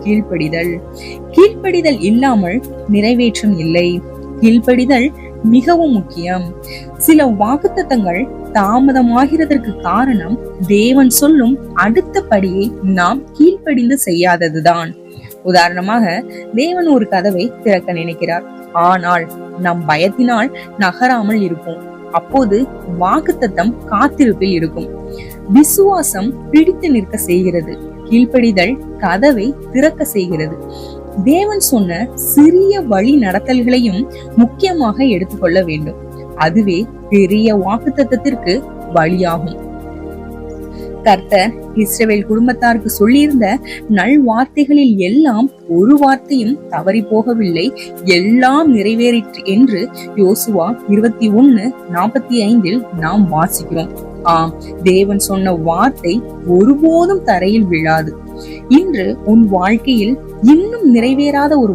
கீழ்ப்படிதல். கீழ்ப்படிதல் இல்லாமல் நிறைவேற்றம் இல்லை. கீழ்ப்படிதல் மிகவும் முக்கியம். சில வாக்குத்தத்தங்கள் தாமதமாகிறதற்கு காரணம் தேவன் சொல்லும் அடுத்த படியை நாம் கீழ்ப்படிந்து செய்யாததுதான். உதாரணமாக, தேவன் ஒரு கதவை திறக்க நினைக்கிறார், ஆனால் நம் பயத்தினால் நகராமல் இருப்போம். அப்போது வாக்குத்தத்தம் காத்திருப்பில் இருக்கும். விசுவாசம் பிடித்து நிற்க செய்கிறது. கீழ்ப்படிதல் கதவை திறக்க செய்கிறது. தேவன் சொன்ன சிறிய வழி நடத்தல்களையும் முக்கியமாக எடுத்துக்கொள்ள வேண்டும். அதுவே பெரிய வாக்குத்தத்தத்திற்கு வழியாகும். கர்த்தர் இஸ்ரவேல் குடும்பத்தாருக்கு சொல்லியிருந்த நல் வார்த்தைகளில் எல்லாம் ஒரு வார்த்தையும் தவறி போகவில்லை, எல்லாம் நிறைவேறிற்று என்று யோசுவா 21:45 நாம் வாசிக்கிறோம். ஆம், தேவன் சொன்ன வார்த்தை ஒருபோதும் தரையில் விழாது. இன்று உன் வாழ்க்கையில் இன்னும் நிறைவேறாத ஒரு